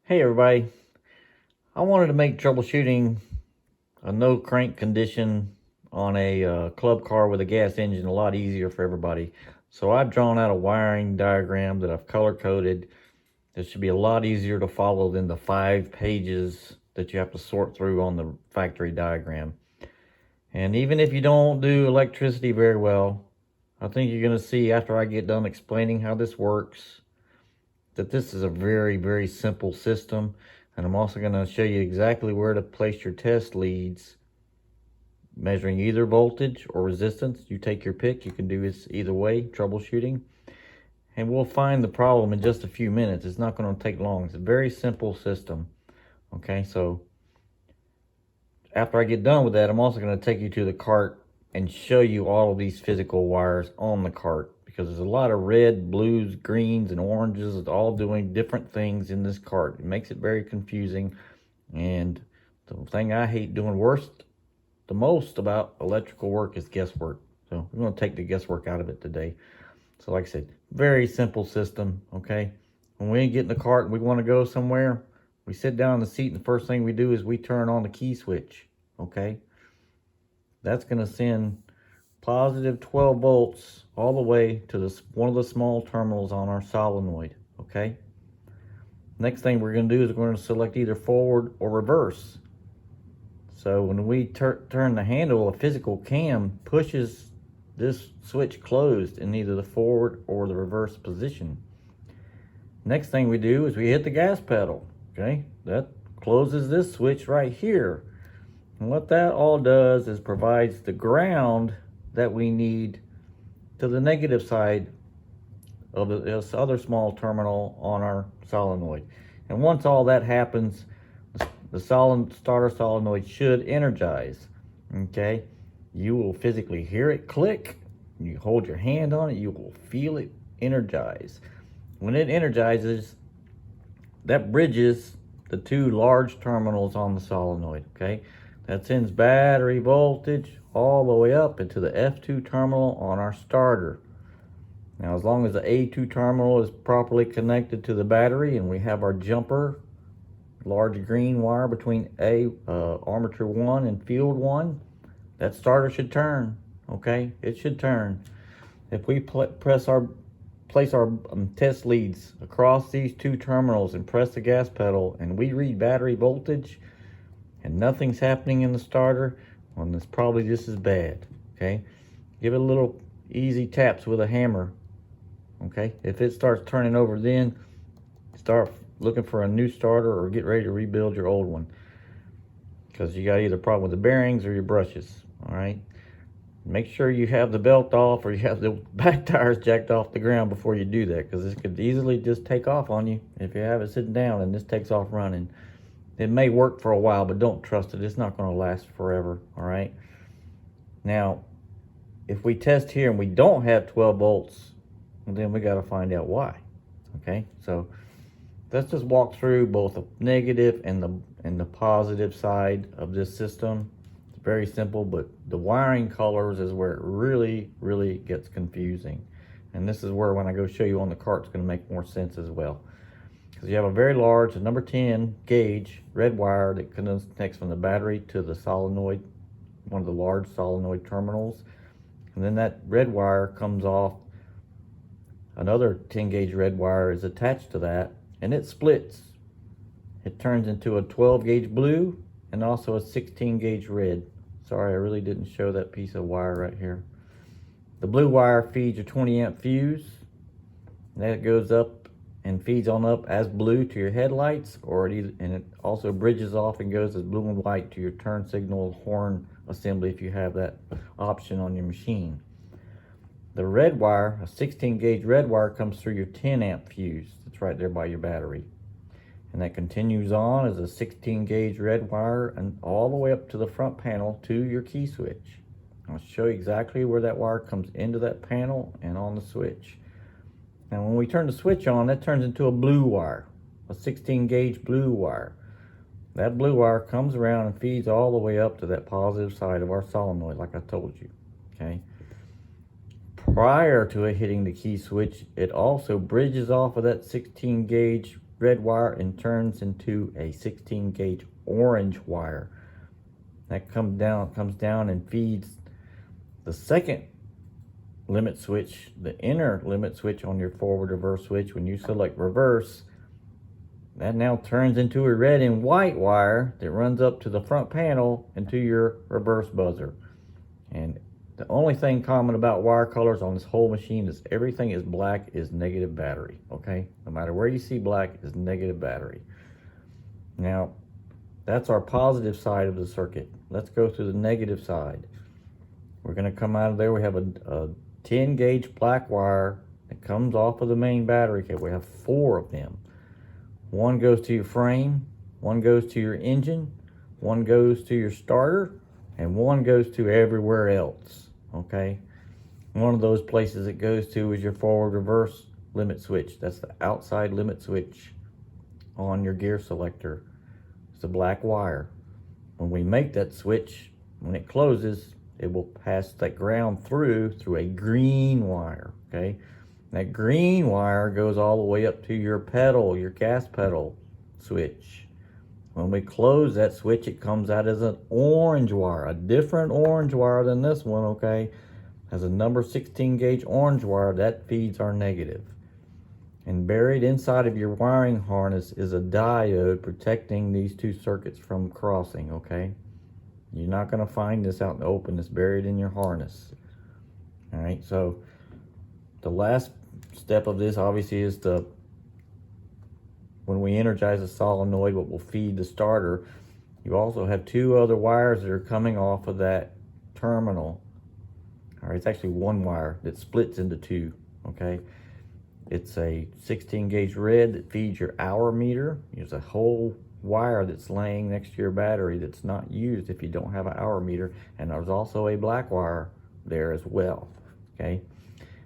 Hey everybody, I wanted to make troubleshooting a no crank condition on a club car with a gas engine a lot easier for everybody. So I've drawn out a wiring diagram that I've color coded. It should be a lot easier to follow than the 5 pages that you have to sort through on the factory diagram. And even if you don't do electricity very well, I think you're going to see after I get done explaining how this works that this is a very, very simple system. And I'm also going to show you exactly where to place your test leads, measuring either voltage or resistance. You take your pick. You can do this either way, troubleshooting. And we'll find the problem in just a few minutes. It's not going to take long. It's a very simple system. Okay, so after I get done with that, I'm also going to take you to the cart and show you all of these physical wires on the cart, because there's a lot of red, blues, greens, and oranges. It's all doing different things in this cart. It makes it very confusing. And the thing I hate doing the most about electrical work is guesswork. So we're going to take the guesswork out of it today. So like I said, very simple system, okay? When we get in the cart and we want to go somewhere, we sit down in the seat and the first thing we do is we turn on the key switch, okay? That's going to send positive 12 volts all the way to one of the small terminals on our solenoid, okay? Next thing we're going to do is we're going to select either forward or reverse. So when we turn the handle, a physical cam pushes this switch closed in either the forward or the reverse position. Next thing we do is we hit the gas pedal, okay? That closes this switch right here. And what that all does is provides the ground that we need to the negative side of this other small terminal on our solenoid. And once all that happens, the starter solenoid should energize, okay? You will physically hear it click. You hold your hand on it, you will feel it energize. When it energizes, that bridges the 2 large terminals on the solenoid, okay? That sends battery voltage all the way up into the F2 terminal on our starter. Now, as long as the A2 terminal is properly connected to the battery and we have our jumper, large green wire between armature 1 and field 1, that starter should turn, okay? It should turn. If we place our test leads across these 2 terminals and press the gas pedal and we read battery voltage, and nothing's happening in the starter, well, it's probably just as bad, okay? Give it a little easy taps with a hammer, okay? If it starts turning over, then start looking for a new starter or get ready to rebuild your old one, because you got either a problem with the bearings or your brushes, all right? Make sure you have the belt off or you have the back tires jacked off the ground before you do that, because this could easily just take off on you if you have it sitting down and this takes off running. It may work for a while, but don't trust it. It's not going to last forever, all right? Now, if we test here and we don't have 12 volts, then we got to find out why, okay? So let's just walk through both the negative and the positive side of this system. It's very simple, but the wiring colors is where it really, really gets confusing. And this is where, when I go show you on the cart, it's going to make more sense as well. Because you have a very large, a number 10 gauge red wire that connects from the battery to the solenoid, one of the large solenoid terminals. And then that red wire comes off. Another 10 gauge red wire is attached to that, and it splits. It turns into a 12 gauge blue and also a 16 gauge red. Sorry, I really didn't show that piece of wire right here. The blue wire feeds your 20 amp fuse. That goes up and feeds on up as blue to your headlights, and it also bridges off and goes as blue and white to your turn signal horn assembly if you have that option on your machine. The red wire, a 16 gauge red wire, comes through your 10 amp fuse. It's right there by your battery. And that continues on as a 16 gauge red wire and all the way up to the front panel to your key switch. I'll show you exactly where that wire comes into that panel and on the switch. Now when we turn the switch on, that turns into a blue wire, a 16 gauge blue wire. That blue wire comes around and feeds all the way up to that positive side of our solenoid, like I told you, okay? Prior to it hitting the key switch, it also bridges off of that 16 gauge red wire and turns into a 16 gauge orange wire. That comes down and feeds the second limit switch, the inner limit switch on your forward reverse switch. When you select reverse, that now turns into a red and white wire that runs up to the front panel into your reverse buzzer. And the only thing common about wire colors on this whole machine is everything is black is negative battery, okay? No matter where you see black is negative battery. Now, that's our positive side of the circuit. Let's go to the negative side. We're gonna come out of there, we have a 10 gauge black wire that comes off of the main battery kit. We have 4 of them. One goes to your frame, one goes to your engine, one goes to your starter, and one goes to everywhere else, okay? One of those places it goes to is your forward reverse limit switch. That's the outside limit switch on your gear selector. It's a black wire. When we make that switch, when it closes, it will pass that ground through a green wire, okay? That green wire goes all the way up to your pedal, your gas pedal switch. When we close that switch, it comes out as an orange wire, a different orange wire than this one, okay? Has a number 16 gauge orange wire that feeds our negative. And buried inside of your wiring harness is a diode protecting these 2 circuits from crossing, okay? You're not gonna find this out in the open, it's buried in your harness. All right, so the last step of this obviously is when we energize the solenoid, what will feed the starter. You also have 2 other wires that are coming off of that terminal. All right, it's actually 1 wire that splits into 2, okay? It's a 16 gauge red that feeds your hour meter. There's a whole wire that's laying next to your battery that's not used if you don't have an hour meter. And there's also a black wire there as well, okay?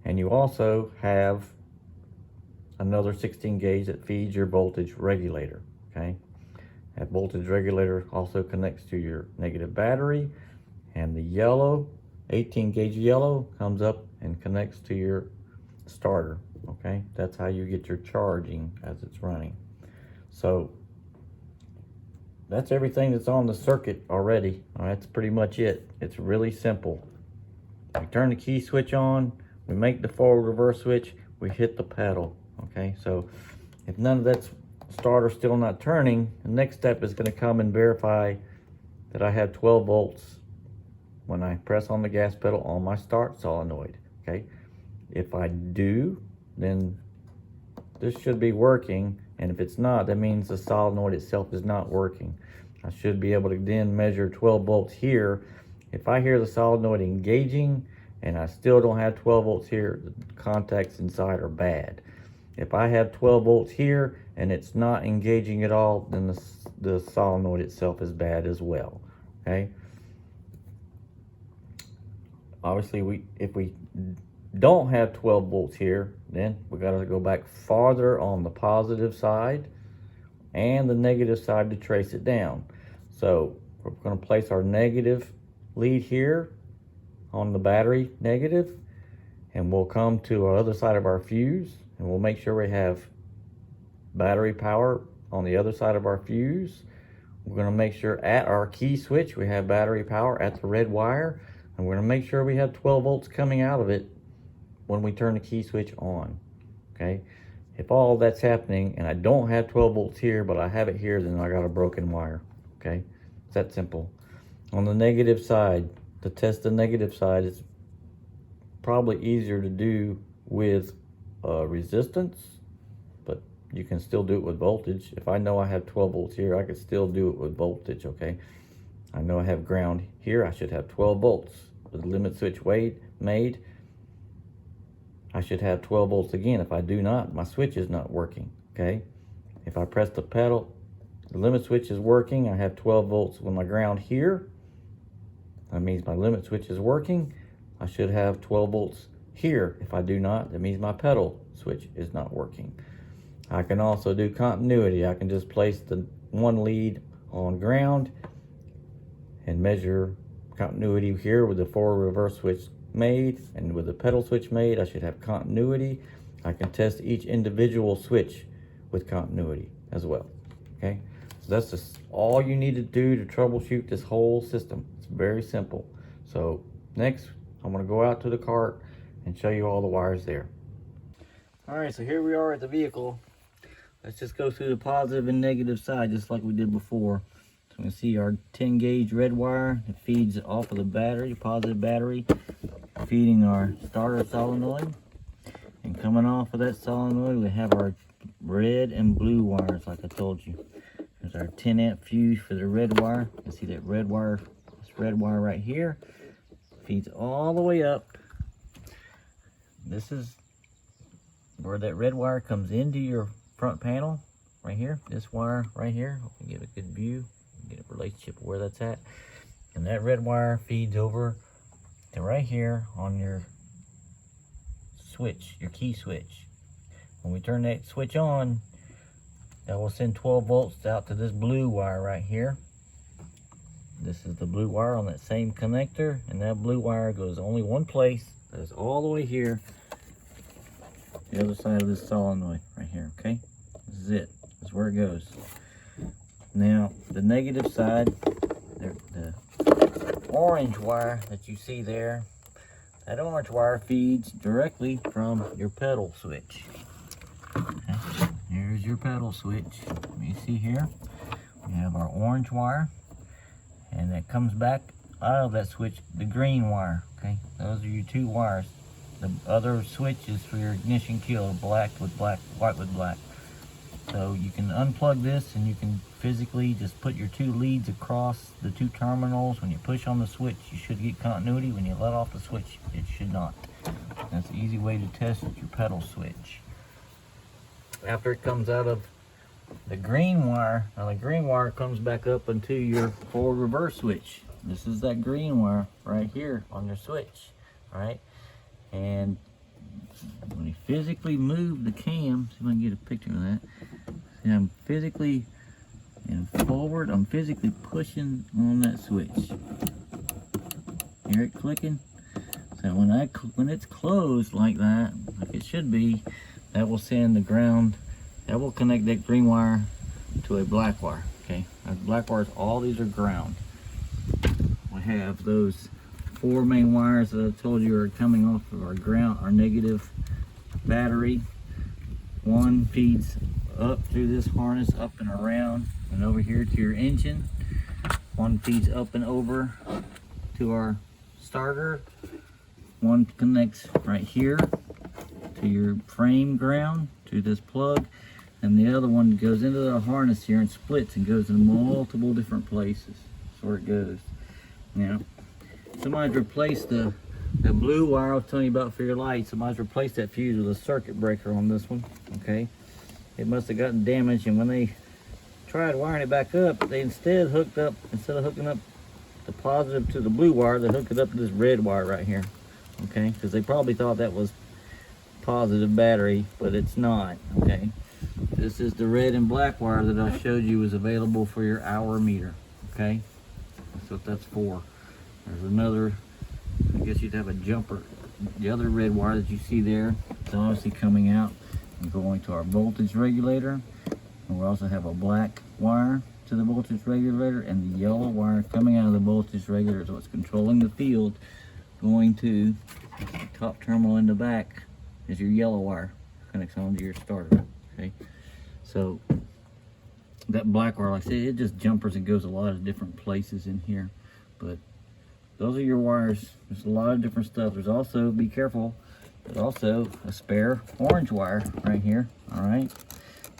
And you also have another 16 gauge that feeds your voltage regulator, okay? That voltage regulator also connects to your negative battery, and the yellow, 18 gauge yellow, comes up and connects to your starter, okay? That's how you get your charging as it's running. So that's everything that's on the circuit already. All right, that's pretty much it. It's really simple. We turn the key switch on, we make the forward reverse switch, we hit the pedal. Okay, so if none of that starter still not turning, the next step is going to come and verify that I have 12 volts when I press on the gas pedal on my start solenoid. Okay, if I do, then this should be working, and if it's not, that means the solenoid itself is not working. I should be able to then measure 12 volts here. If I hear the solenoid engaging and I still don't have 12 volts here, the contacts inside are bad. If I have 12 volts here and it's not engaging at all, then the solenoid itself is bad as well, okay? Obviously, if we don't have 12 volts here, then we gotta go back farther on the positive side and the negative side to trace it down. So we're gonna place our negative lead here on the battery negative, and we'll come to our other side of our fuse, and we'll make sure we have battery power on the other side of our fuse. We're going to make sure at our key switch we have battery power at the red wire, and we're going to make sure we have 12 volts coming out of it when we turn the key switch on. Okay, if all that's happening and I don't have 12 volts here but I have it here, then I got a broken wire. Okay, it's that simple. On the negative side, to test the negative side, it's probably easier to do with resistance, but you can still do it with voltage. If I know I have 12 volts here, I could still do it with voltage, okay? I know I have ground here, I should have 12 volts. With the limit switch made, I should have 12 volts again. If I do not, my switch is not working, okay? If I press the pedal, the limit switch is working, I have 12 volts with my ground here. That means my limit switch is working. I should have 12 volts here. If I do not, that means my pedal switch is not working. I can also do continuity. I can just place the one lead on ground and measure continuity here with the forward reverse switch made, and with the pedal switch made, I should have continuity. I can test each individual switch with continuity as well. Okay, so that's just all you need to do to troubleshoot this whole system. It's very simple. So next, I'm going to go out to the cart and show you all the wires there. All right, so here we are at the vehicle. Let's just go through the positive and negative side just like we did before. So we can see our 10 gauge red wire. It feeds off of the battery, positive battery, feeding our starter solenoid. And coming off of that solenoid, we have our red and blue wires like I told you. There's our 10 amp fuse for the red wire. You can see that red wire, this red wire right here, feeds all the way up. This is where that red wire comes into your front panel right here. This wire right here, hope you get a good view, get a relationship of where that's at. And that red wire feeds over to right here on your switch, your key switch. When we turn that switch on, that will send 12 volts out to this blue wire right here. This is the blue wire on that same connector, and that blue wire goes only one place. That is all the way here, the other side of this solenoid right here. Okay, this is it. This is where it goes. Now the negative side, the orange wire that you see there, that orange wire feeds directly from your pedal switch. Okay. Here's your pedal switch. You see here, we have our orange wire, and that comes back out of that switch, the green wire. Okay, those are your two wires. The other switch is for your ignition kill, black with black, white with black. So you can unplug this and you can physically just put your two leads across the two terminals. When you push on the switch, you should get continuity. When you let off the switch, it should not. That's an easy way to test your pedal switch. After it comes out of the green wire, now the green wire comes back up into your forward reverse switch. This is that green wire right here on your switch, all right? And when you physically move the cam, see if I can get a picture of that. See, I'm physically and forward, I'm physically pushing on that switch. Hear it clicking? So when it's closed like that, like it should be, that will send the ground, that will connect that green wire to a black wire. Okay, that black wires, all these are ground. We have those 4 main wires that I told you are coming off of our ground, our negative battery. One feeds up through this harness, up and around, and over here to your engine. One feeds up and over to our starter. One connects right here to your frame ground, to this plug, and the other one goes into the harness here and splits and goes in multiple different places. That's where it goes. Now, somebody's replaced the blue wire I was telling you about for your light. Somebody's replaced that fuse with a circuit breaker on this one. Okay, it must have gotten damaged, and when they tried wiring it back up, they instead of hooking up the positive to the blue wire, they hooked it up to this red wire right here. Okay, because they probably thought that was positive battery, but it's not. Okay, this is the red and black wire that I showed you is available for your hour meter. Okay, that's what that's for. There's another, I guess you'd have a jumper. The other red wire that you see there, it's obviously coming out and going to our voltage regulator. And we also have a black wire to the voltage regulator, and the yellow wire coming out of the voltage regulator is what's controlling the field, going to the top terminal in the back is your yellow wire, connects onto your starter. Okay, so that black wire, like I said, it just jumpers and goes a lot of different places in here, but those are your wires. There's a lot of different stuff. There's also, be careful, there's also a spare orange wire right here. All right,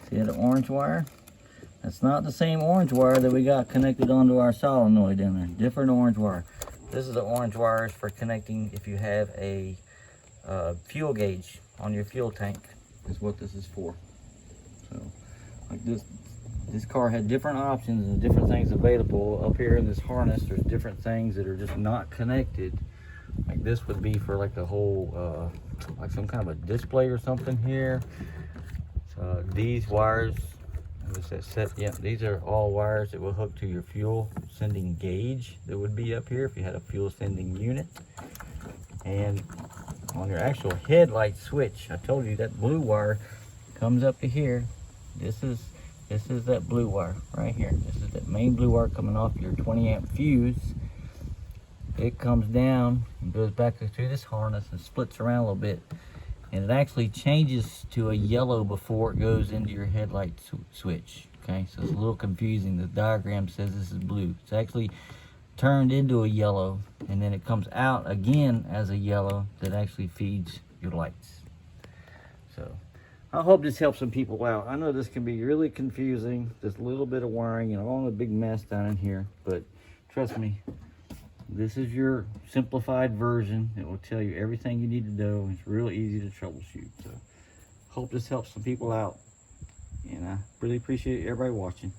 see that orange wire? That's not the same orange wire that we got connected onto our solenoid in there. Different orange wire. This is the orange wires for connecting if you have a fuel gauge on your fuel tank, is what this is for. So, like this car had different options and different things available. Up here in this harness, there's different things that are just not connected. Like this would be for like a whole, like some kind of a display or something here. So these wires, these are all wires that will hook to your fuel sending gauge that would be up here if you had a fuel sending unit. And on your actual headlight switch, I told you that blue wire comes up to here This is that blue wire right here. This is that main blue wire coming off your 20 amp fuse. It comes down and goes back through this harness and splits around a little bit, and it actually changes to a yellow before it goes into your headlight switch. Okay, so it's a little confusing. The diagram says this is blue. It's actually turned into a yellow, and then it comes out again as a yellow that actually feeds your lights. So I hope this helps some people out. I know this can be really confusing, this little bit of wiring and all the big mess down in here, but trust me, this is your simplified version. It will tell you everything you need to know. It's real easy to troubleshoot. So hope this helps some people out, and I really appreciate everybody watching.